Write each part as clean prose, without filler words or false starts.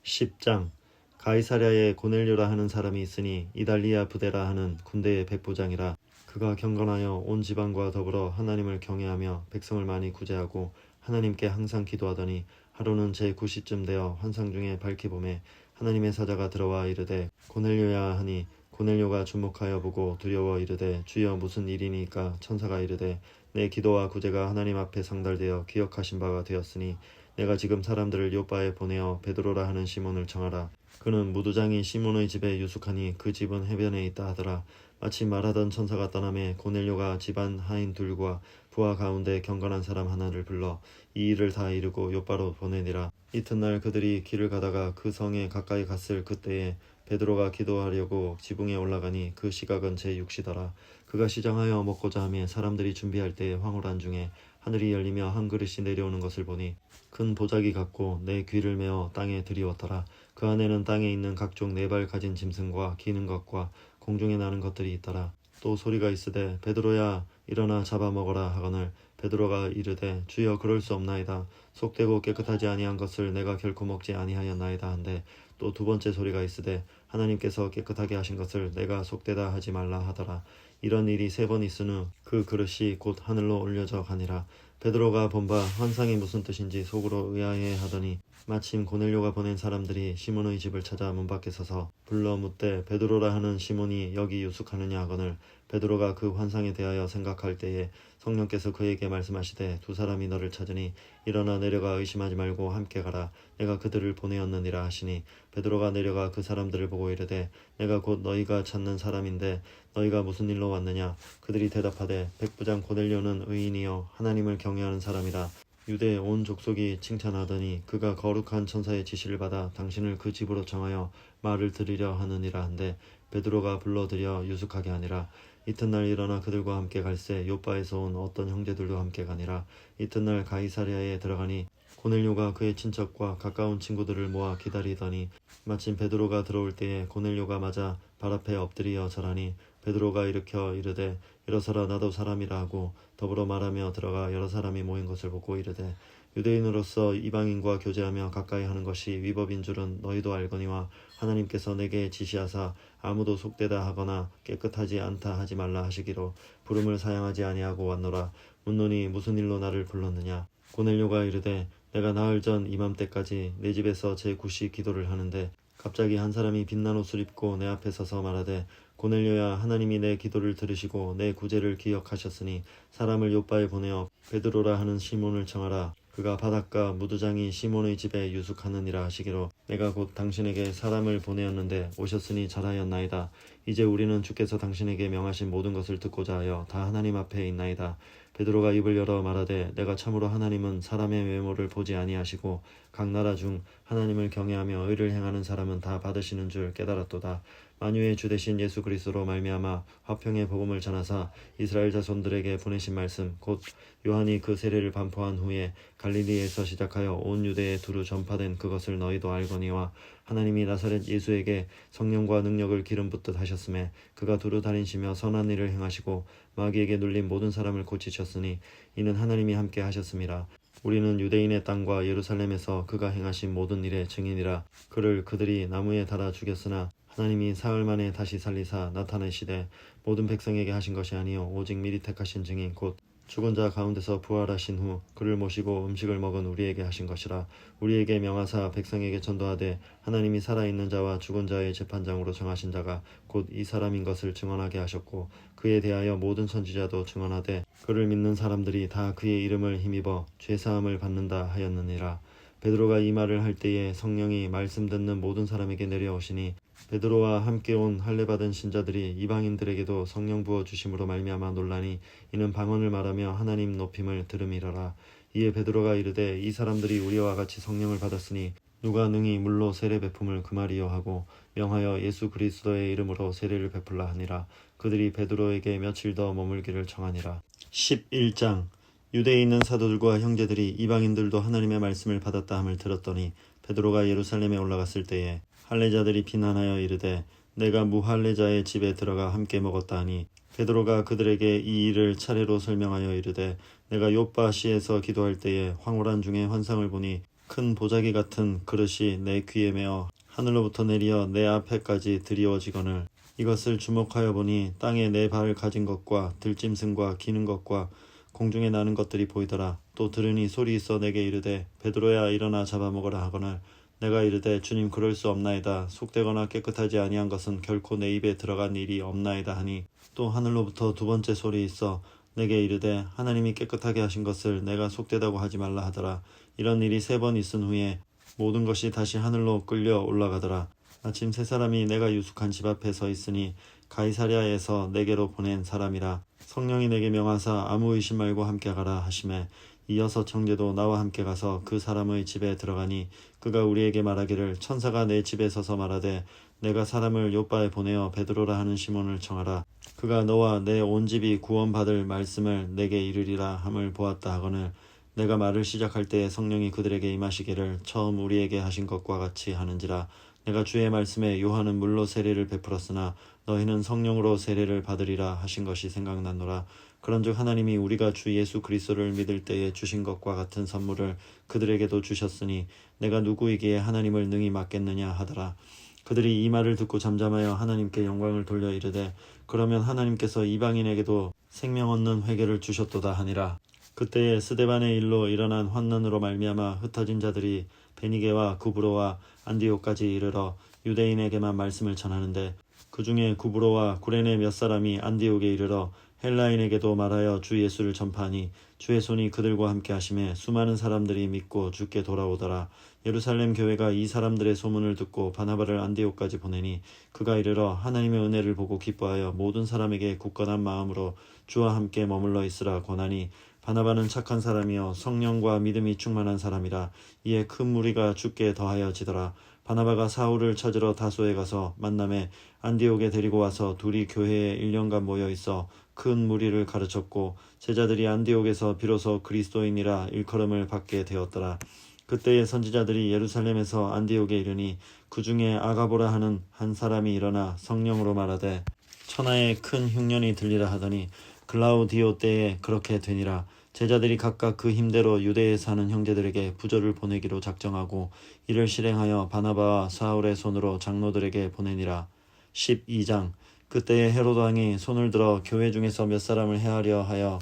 10장. 가이사랴에 고넬료라 하는 사람이 있으니 이달리아 부대라 하는 군대의 백부장이라. 그가 경건하여 온 지방과 더불어 하나님을 경외하며 백성을 많이 구제하고 하나님께 항상 기도하더니 하루는 제9시쯤 되어 환상 중에 밝히 보매 하나님의 사자가 들어와 이르되 고넬료야 하니 고넬료가 주목하여 보고 두려워 이르되 주여 무슨 일이니까. 천사가 이르되 내 기도와 구제가 하나님 앞에 상달되어 기억하신 바가 되었으니 내가 지금 사람들을 요빠에 보내어 베드로라 하는 시몬을 청하라. 그는 무두장이 시몬의 집에 유숙하니 그 집은 해변에 있다 하더라. 마침 말하던 천사가 떠나매 고넬료가 집안 하인 둘과 부하 가운데 경건한 사람 하나를 불러 이 일을 다 이루고 요빠로 보내니라. 이튿날 그들이 길을 가다가 그 성에 가까이 갔을 그때에 베드로가 기도하려고 지붕에 올라가니 그 시각은 제6시더라. 그가 시장하여 먹고자 하며 사람들이 준비할 때에 황홀한 중에 하늘이 열리며 한 그릇이 내려오는 것을 보니 큰 보자기 같고 내 귀를 메어 땅에 들이웠더라. 그 안에는 땅에 있는 각종 4발 가진 짐승과 기는 것과 공중에 나는 것들이 있더라. 또 소리가 있으되 베드로야 일어나 잡아먹어라 하거늘 베드로가 이르되 주여 그럴 수 없나이다. 속되고 깨끗하지 아니한 것을 내가 결코 먹지 아니하였나이다 한데 또 두 번째 소리가 있으되 하나님께서 깨끗하게 하신 것을 내가 속되다 하지 말라 하더라. 이런 일이 3번 있은 후 그 그릇이 곧 하늘로 올려져 가니라. 베드로가 본 바 환상이 무슨 뜻인지 속으로 의아해 하더니 마침 고넬료가 보낸 사람들이 시몬의 집을 찾아 문 밖에 서서 불러 묻되 베드로라 하는 시몬이 여기 유숙하느냐 하거늘 베드로가 그 환상에 대하여 생각할 때에 성령께서 그에게 말씀하시되 2 사람이 너를 찾으니 일어나 내려가 의심하지 말고 함께 가라. 내가 그들을 보내었느니라 하시니 베드로가 내려가 그 사람들을 보고 이르되 내가 곧 너희가 찾는 사람인데 너희가 무슨 일로 왔느냐. 그들이 대답하되 백부장 고넬료는 의인이요 하나님을 경외하는 사람이라. 유대 온 족속이 칭찬하더니 그가 거룩한 천사의 지시를 받아 당신을 그 집으로 청하여 말을 들으려 하느니라 한데 베드로가 불러들여 유숙하게 하니라. 이튿날 일어나 그들과 함께 갈새 요빠에서 온 어떤 형제들도 함께 가니라. 이튿날 가이사랴에 들어가니 고넬료가 그의 친척과 가까운 친구들을 모아 기다리더니 마침 베드로가 들어올 때에 고넬료가 맞아 발 앞에 엎드리어 절하니 베드로가 일으켜 이르되 일어서라 나도 사람이라 하고 더불어 말하며 들어가 여러 사람이 모인 것을 보고 이르되 유대인으로서 이방인과 교제하며 가까이 하는 것이 위법인 줄은 너희도 알거니와 하나님께서 내게 지시하사 아무도 속되다 하거나 깨끗하지 않다 하지 말라 하시기로 부름을 사양하지 아니하고 왔노라. 묻노니 무슨 일로 나를 불렀느냐. 고넬료가 이르되 내가 나흘 전 이맘때까지 내 집에서 제9시 기도를 하는데 갑자기 한 사람이 빛난 옷을 입고 내 앞에 서서 말하되 고넬료야 하나님이 내 기도를 들으시고 내 구제를 기억하셨으니 사람을 요빠에 보내어 베드로라 하는 시몬을 청하라. 그가 바닷가 무두장이 시몬의 집에 유숙하느니라 하시기로 내가 곧 당신에게 사람을 보내었는데 오셨으니 잘하였나이다. 이제 우리는 주께서 당신에게 명하신 모든 것을 듣고자 하여 다 하나님 앞에 있나이다. 베드로가 입을 열어 말하되 내가 참으로 하나님은 사람의 외모를 보지 아니하시고 각 나라 중 하나님을 경외하며 의를 행하는 사람은 다 받으시는 줄 깨달았도다. 만유의 주 되신 예수 그리스도로 말미암아 화평의 복음을 전하사 이스라엘 자손들에게 보내신 말씀 곧 요한이 그 세례를 반포한 후에 갈릴리에서 시작하여 온 유대에 두루 전파된 그것을 너희도 알거니와 하나님이 나사렛 예수에게 성령과 능력을 기름 붓듯 하셨음에 그가 두루 다니시며 선한 일을 행하시고 마귀에게 눌린 모든 사람을 고치셨으니 이는 하나님이 함께 하셨음이라. 우리는 유대인의 땅과 예루살렘에서 그가 행하신 모든 일의 증인이라. 그를 그들이 나무에 달아 죽였으나 하나님이 사흘 만에 다시 살리사 나타내시되 모든 백성에게 하신 것이 아니요 오직 미리 택하신 증인 곧 죽은 자 가운데서 부활하신 후 그를 모시고 음식을 먹은 우리에게 하신 것이라. 우리에게 명하사 백성에게 전도하되 하나님이 살아있는 자와 죽은 자의 재판장으로 정하신 자가 곧 이 사람인 것을 증언하게 하셨고 그에 대하여 모든 선지자도 증언하되 그를 믿는 사람들이 다 그의 이름을 힘입어 죄사함을 받는다 하였느니라. 베드로가 이 말을 할 때에 성령이 말씀 듣는 모든 사람에게 내려오시니 베드로와 함께 온 할례받은 신자들이 이방인들에게도 성령 부어 주심으로 말미암아 놀라니 이는 방언을 말하며 하나님 높임을 들음이러라. 이에 베드로가 이르되 이 사람들이 우리와 같이 성령을 받았으니 누가 능히 물로 세례 베품을 금하리요 하고 명하여 예수 그리스도의 이름으로 세례를 베풀라 하니라. 그들이 베드로에게 며칠 더 머물기를 청하니라. 11장. 유대에 있는 사도들과 형제들이 이방인들도 하나님의 말씀을 받았다 함을 들었더니 베드로가 예루살렘에 올라갔을 때에 할례자들이 비난하여 이르되 내가 무할례자의 집에 들어가 함께 먹었다 하니 베드로가 그들에게 이 일을 차례로 설명하여 이르되 내가 요빠시에서 기도할 때에 황홀한 중에 환상을 보니 큰 보자기 같은 그릇이 내 귀에 매어 하늘로부터 내리어 내 앞에까지 드리워지거늘 이것을 주목하여 보니 땅에 네 발을 가진 것과 들짐승과 기는 것과 공중에 나는 것들이 보이더라. 또 들으니 소리 있어 내게 이르되 베드로야 일어나 잡아먹으라 하거늘 내가 이르되 주님 그럴 수 없나이다. 속되거나 깨끗하지 아니한 것은 결코 내 입에 들어간 일이 없나이다 하니 또 하늘로부터 두 번째 소리 있어 내게 이르되 하나님이 깨끗하게 하신 것을 내가 속되다고 하지 말라 하더라. 이런 일이 3번 있은 후에 모든 것이 다시 하늘로 끌려 올라가더라. 마침 3사람이 내가 유숙한 집 앞에 서 있으니 가이사랴에서 내게로 보낸 사람이라. 성령이 내게 명하사 아무 의심 말고 함께 가라 하시매 이어서 형제도 나와 함께 가서 그 사람의 집에 들어가니 그가 우리에게 말하기를 천사가 내 집에 서서 말하되 내가 사람을 요바에 보내어 베드로라 하는 시몬을 청하라. 그가 너와 내 온 집이 구원받을 말씀을 내게 이르리라 함을 보았다 하거늘 내가 말을 시작할 때에 성령이 그들에게 임하시기를 처음 우리에게 하신 것과 같이 하는지라. 내가 주의 말씀에 요한은 물로 세례를 베풀었으나 너희는 성령으로 세례를 받으리라 하신 것이 생각나노라. 그런즉 하나님이 우리가 주 예수 그리스도를 믿을 때에 주신 것과 같은 선물을 그들에게도 주셨으니 내가 누구이기에 하나님을 능히 맡겠느냐 하더라. 그들이 이 말을 듣고 잠잠하여 하나님께 영광을 돌려 이르되 그러면 하나님께서 이방인에게도 생명 얻는 회개를 주셨도다 하니라. 그때에 스데반의 일로 일어난 환난으로 말미암아 흩어진 자들이 베니게와 구브로와 안디옥까지 이르러 유대인에게만 말씀을 전하는데 그 중에 구브로와 구레네 몇 사람이 안디옥에 이르러 헬라인에게도 말하여 주 예수를 전파하니 주의 손이 그들과 함께 하심에 수많은 사람들이 믿고 주께 돌아오더라. 예루살렘 교회가 이 사람들의 소문을 듣고 바나바를 안디옥까지 보내니 그가 이르러 하나님의 은혜를 보고 기뻐하여 모든 사람에게 굳건한 마음으로 주와 함께 머물러 있으라 권하니 바나바는 착한 사람이요 성령과 믿음이 충만한 사람이라. 이에 큰 무리가 주께 더하여지더라. 바나바가 사울을 찾으러 다소에 가서 만남에 안디옥에 데리고 와서 둘이 교회에 1년간 모여 있어 큰 무리를 가르쳤고 제자들이 안디옥에서 비로소 그리스도인이라 일컬음을 받게 되었더라. 그때의 선지자들이 예루살렘에서 안디옥에 이르니 그 중에 아가보라 하는 한 사람이 일어나 성령으로 말하되 천하에 큰 흉년이 들리라 하더니 글라우디오 때에 그렇게 되니라. 제자들이 각각 그 힘대로 유대에 사는 형제들에게 부조를 보내기로 작정하고 이를 실행하여 바나바와 사울의 손으로 장로들에게 보내니라. 12장. 그때에 헤로드 왕이 손을 들어 교회 중에서 몇 사람을 해하려 하여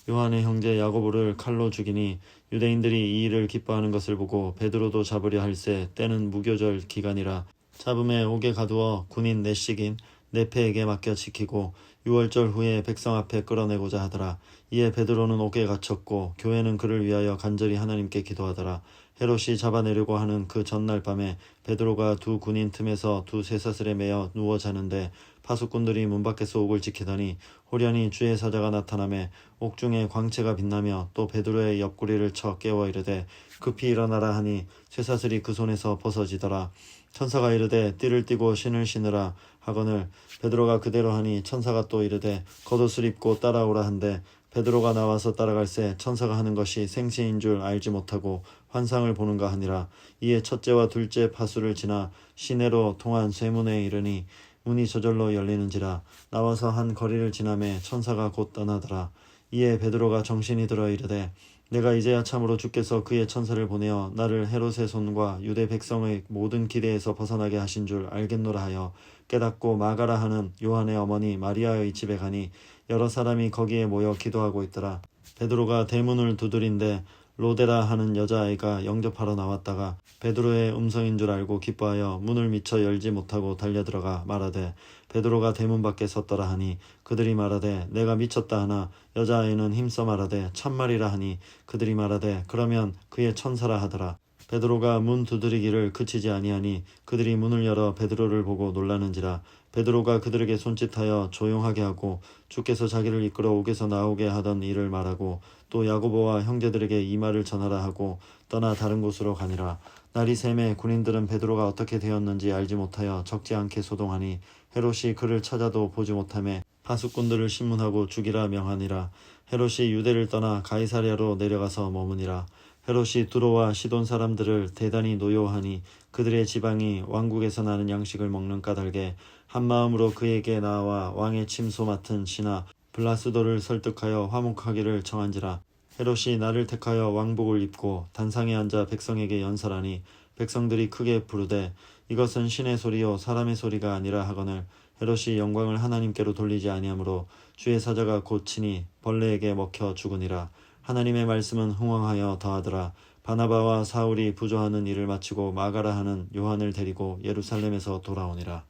요한의 형제 야고보를 칼로 죽이니 유대인들이 이 일을 기뻐하는 것을 보고 베드로도 잡으려 할세 때는 무교절 기간이라. 잡음에 옥에 가두어 군인 넷씩인 네페에게 맡겨 지키고 6월절 후에 백성 앞에 끌어내고자 하더라. 이에 베드로는 옥에 갇혔고 교회는 그를 위하여 간절히 하나님께 기도하더라. 헤롯이 잡아내려고 하는 그 전날 밤에 베드로가 두 군인 틈에서 두 쇠사슬에 매어 누워 자는데 파수꾼들이 문 밖에서 옥을 지키더니 호련히 주의 사자가 나타나매 옥중에 광채가 빛나며 또 베드로의 옆구리를 쳐 깨워 이르되 급히 일어나라 하니 쇠사슬이 그 손에서 벗어지더라. 천사가 이르되 띠를 띠고 신을 신으라 하거늘 베드로가 그대로 하니 천사가 또 이르되 겉옷을 입고 따라오라 한데 베드로가 나와서 따라갈새 천사가 하는 것이 생시인 줄 알지 못하고 환상을 보는가 하니라. 이에 첫째와 둘째 파수를 지나 시내로 통한 쇠문에 이르니 문이 저절로 열리는지라. 나와서 한 거리를 지나매 천사가 곧 떠나더라. 이에 베드로가 정신이 들어 이르되 내가 이제야 참으로 주께서 그의 천사를 보내어 나를 헤롯의 손과 유대 백성의 모든 기대에서 벗어나게 하신 줄 알겠노라 하여 깨닫고 마가라 하는 요한의 어머니 마리아의 집에 가니 여러 사람이 거기에 모여 기도하고 있더라. 베드로가 대문을 두드린데 로데라 하는 여자아이가 영접하러 나왔다가 베드로의 음성인 줄 알고 기뻐하여 문을 미처 열지 못하고 달려들어가 말하되 베드로가 대문 밖에 섰더라 하니 그들이 말하되 내가 미쳤다 하나 여자아이는 힘써 말하되 참말이라 하니 그들이 말하되 그러면 그의 천사라 하더라. 베드로가 문 두드리기를 그치지 아니하니 그들이 문을 열어 베드로를 보고 놀라는지라. 베드로가 그들에게 손짓하여 조용하게 하고 주께서 자기를 이끌어 옥에서 나오게 하던 일을 말하고 또 야고보와 형제들에게 이 말을 전하라 하고 떠나 다른 곳으로 가니라. 날이 새매 군인들은 베드로가 어떻게 되었는지 알지 못하여 적지 않게 소동하니 헤롯이 그를 찾아도 보지 못하매 파수꾼들을 신문하고 죽이라 명하니라. 헤롯이 유대를 떠나 가이사랴로 내려가서 머무니라. 헤롯이 두로와 시돈 사람들을 대단히 노여하니 그들의 지방이 왕국에서 나는 양식을 먹는 까닭에 한마음으로 그에게 나와 왕의 침소 맡은 신하 블라스도를 설득하여 화목하기를 청한지라. 헤롯이 나를 택하여 왕복을 입고 단상에 앉아 백성에게 연설하니 백성들이 크게 부르되 이것은 신의 소리요 사람의 소리가 아니라 하거늘 헤롯이 영광을 하나님께로 돌리지 아니하므로 주의 사자가 곧 치니 벌레에게 먹혀 죽으니라. 하나님의 말씀은 흥왕하여 더하더라. 바나바와 사울이 부조하는 일을 마치고 마가라 하는 요한을 데리고 예루살렘에서 돌아오니라.